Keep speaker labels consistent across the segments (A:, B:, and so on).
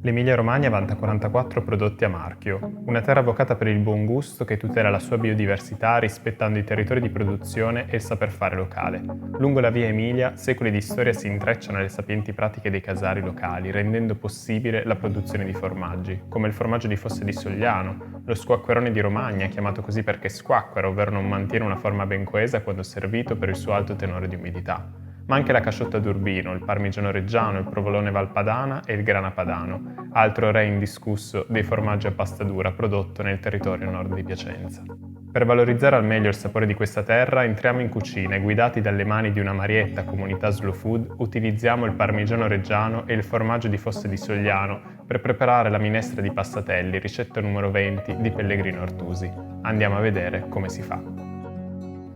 A: L'Emilia-Romagna vanta 44 prodotti a marchio, una terra avvocata per il buon gusto che tutela la sua biodiversità rispettando i territori di produzione e il saper fare locale. Lungo la via Emilia, secoli di storia si intrecciano alle sapienti pratiche dei casari locali, rendendo possibile la produzione di formaggi, come il formaggio di Fosse di Sogliano, lo squacquerone di Romagna, chiamato così perché squacquera, ovvero non mantiene una forma ben coesa quando servito per il suo alto tenore di umidità. Ma anche la casciotta d'Urbino, il parmigiano reggiano, il provolone valpadana e il grana padano, altro re indiscusso dei formaggi a pasta dura prodotto nel territorio nord di Piacenza. Per valorizzare al meglio il sapore di questa terra, entriamo in cucina e guidati dalle mani di una Marietta comunità slow food, utilizziamo il parmigiano reggiano e il formaggio di Fosse di Sogliano per preparare la minestra di passatelli, ricetta numero 20 di Pellegrino Artusi. Andiamo a vedere come si fa.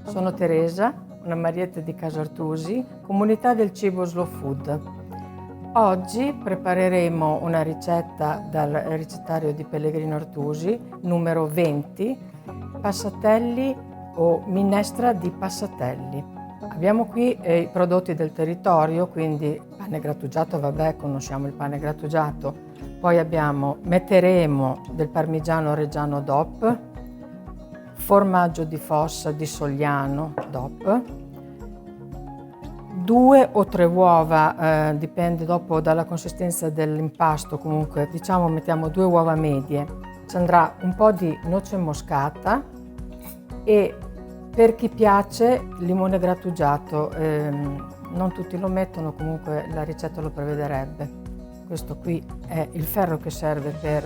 B: Sono Teresa, una Marietta di Casa Artusi, comunità del cibo slow food. Oggi prepareremo una ricetta dal ricettario di Pellegrino Artusi, numero 20, passatelli o minestra di passatelli. Abbiamo qui i prodotti del territorio, quindi pane grattugiato, vabbè, conosciamo il pane grattugiato. Poi metteremo del parmigiano reggiano DOP, formaggio di Fossa di Sogliano DOP, 2 o 3 uova, dipende dopo dalla consistenza dell'impasto, comunque diciamo mettiamo 2 uova medie. Ci andrà un po' di noce moscata e per chi piace limone grattugiato, non tutti lo mettono, comunque la ricetta lo prevederebbe. Questo qui è il ferro che serve per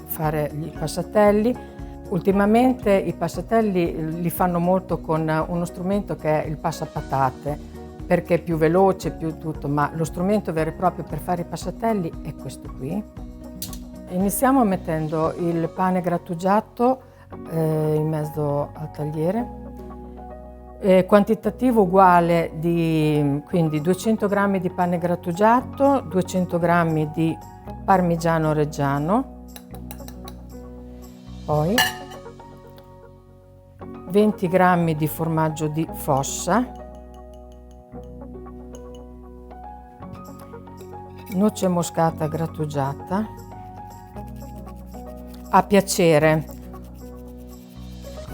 B: fare i passatelli. Ultimamente i passatelli li fanno molto con uno strumento che è il passapatate, perché è più veloce, più tutto, ma lo strumento vero e proprio per fare i passatelli è questo qui. Iniziamo mettendo il pane grattugiato in mezzo al tagliere, quantitativo uguale quindi 200 g di pane grattugiato, 200 g di parmigiano reggiano, poi 20 g di formaggio di Fossa, noce moscata grattugiata, a piacere.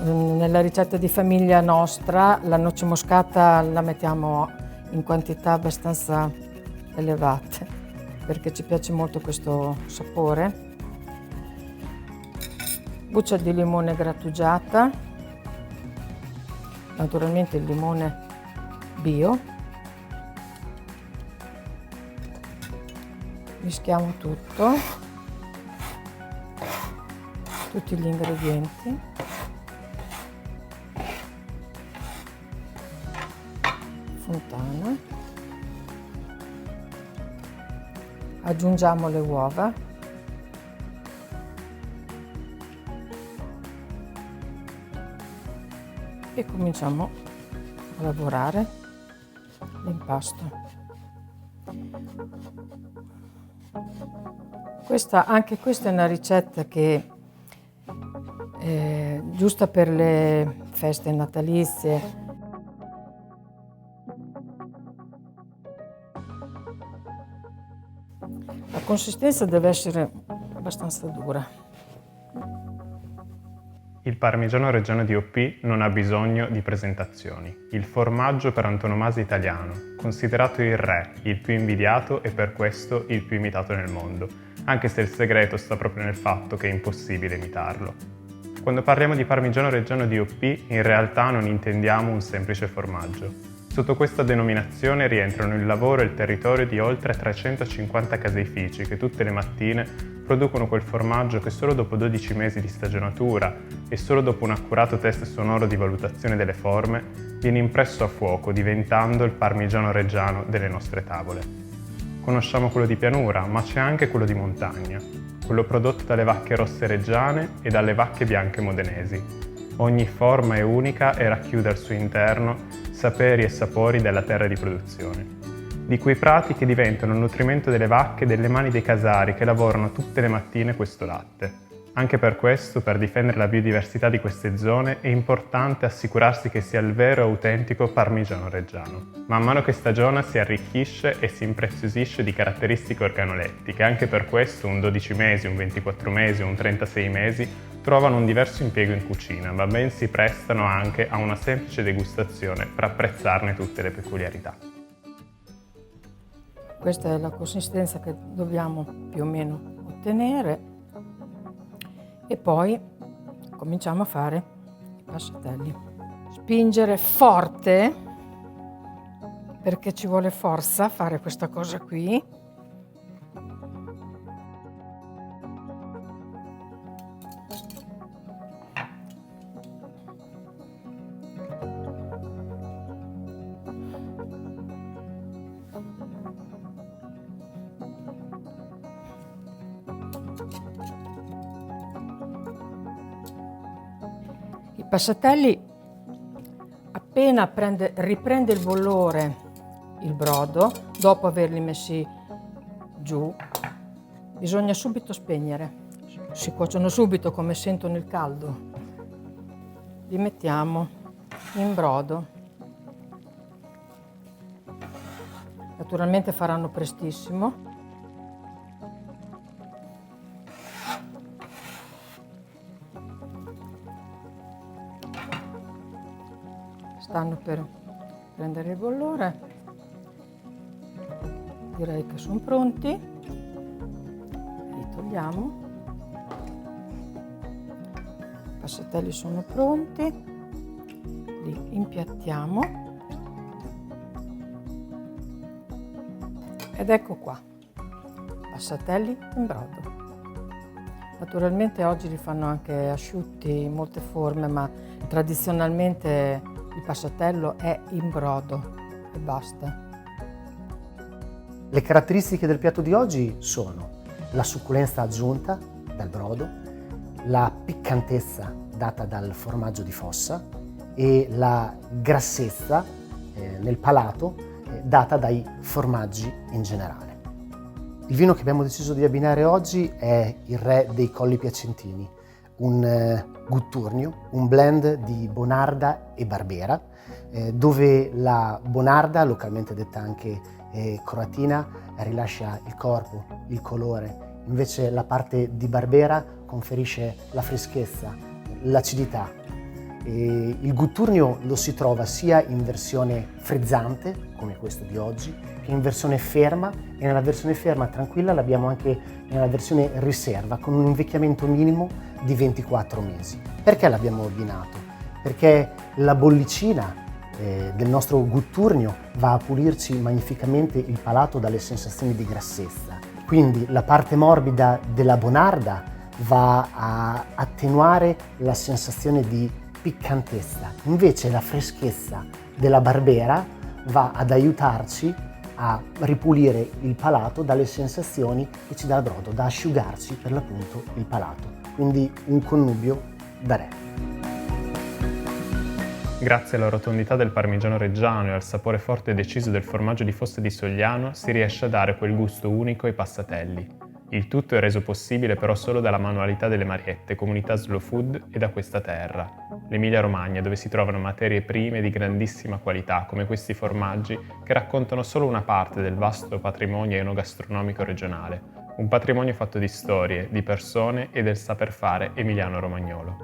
B: Nella ricetta di famiglia nostra la noce moscata la mettiamo in quantità abbastanza elevate perché ci piace molto questo sapore. Buccia di limone grattugiata, naturalmente il limone bio. Mischiamo tutto, tutti gli ingredienti. Fontana. Aggiungiamo le uova. E cominciamo a lavorare l'impasto. Anche questa è una ricetta che è giusta per le feste natalizie. La consistenza deve essere abbastanza dura.
A: Il parmigiano reggiano DOP non ha bisogno di presentazioni. Il formaggio per antonomasia italiano, considerato il re, il più invidiato e per questo il più imitato nel mondo, anche se il segreto sta proprio nel fatto che è impossibile imitarlo. Quando parliamo di parmigiano reggiano DOP, in realtà non intendiamo un semplice formaggio. Sotto questa denominazione rientrano il lavoro e il territorio di oltre 350 caseifici che tutte le mattine producono quel formaggio che solo dopo 12 mesi di stagionatura e solo dopo un accurato test sonoro di valutazione delle forme viene impresso a fuoco, diventando il parmigiano reggiano delle nostre tavole. Conosciamo quello di pianura, ma c'è anche quello di montagna, quello prodotto dalle vacche rosse reggiane e dalle vacche bianche modenesi. Ogni forma è unica e racchiude al suo interno saperi e sapori della terra di produzione. di quei prati che diventano il nutrimento delle vacche e delle mani dei casari che lavorano tutte le mattine questo latte. Anche per questo, per difendere la biodiversità di queste zone, è importante assicurarsi che sia il vero e autentico parmigiano reggiano. Man mano che stagiona si arricchisce e si impreziosisce di caratteristiche organolettiche, anche per questo un 12 mesi, un 24 mesi o un 36 mesi trovano un diverso impiego in cucina, ma ben si prestano anche a una semplice degustazione per apprezzarne tutte le peculiarità.
B: Questa è la consistenza che dobbiamo più o meno ottenere. E poi cominciamo a fare i passatelli. Spingere forte, perché ci vuole forza a fare questa cosa qui. I passatelli, appena riprende il bollore il brodo, dopo averli messi giù, bisogna subito spegnere. Si cuociono subito come sentono il caldo. Li mettiamo in brodo. Naturalmente faranno prestissimo. Stanno per prendere il bollore, direi che sono pronti, li togliamo, i passatelli sono pronti, li impiattiamo ed ecco qua, passatelli in brodo. Naturalmente oggi li fanno anche asciutti in molte forme, ma tradizionalmente il passatello è in brodo e basta.
C: Le caratteristiche del piatto di oggi sono la succulenza aggiunta dal brodo, la piccantezza data dal formaggio di fossa e la grassezza nel palato data dai formaggi in generale. Il vino che abbiamo deciso di abbinare oggi è il Re dei Colli Piacentini, un Gutturnio, un blend di Bonarda e Barbera, dove la Bonarda, localmente detta anche croatina, rilascia il corpo, il colore, invece la parte di Barbera conferisce la freschezza, l'acidità. Il Gutturnio lo si trova sia in versione frizzante, come questo di oggi, che in versione ferma, e nella versione ferma tranquilla l'abbiamo anche nella versione riserva, con un invecchiamento minimo di 24 mesi. Perché l'abbiamo abbinato? Perché la bollicina del nostro Gutturnio va a pulirci magnificamente il palato dalle sensazioni di grassezza. Quindi la parte morbida della Bonarda va a attenuare la sensazione di piccantezza, invece la freschezza della Barbera va ad aiutarci a ripulire il palato dalle sensazioni che ci dà il brodo, da asciugarci per l'appunto il palato. Quindi un connubio da re.
A: Grazie alla rotondità del parmigiano reggiano e al sapore forte e deciso del formaggio di Fossa di Sogliano si riesce a dare quel gusto unico ai passatelli. Il tutto è reso possibile però solo dalla manualità delle Mariette, comunità slow food, e da questa terra, l'Emilia Romagna, dove si trovano materie prime di grandissima qualità, come questi formaggi che raccontano solo una parte del vasto patrimonio enogastronomico regionale, un patrimonio fatto di storie, di persone e del saper fare emiliano-romagnolo.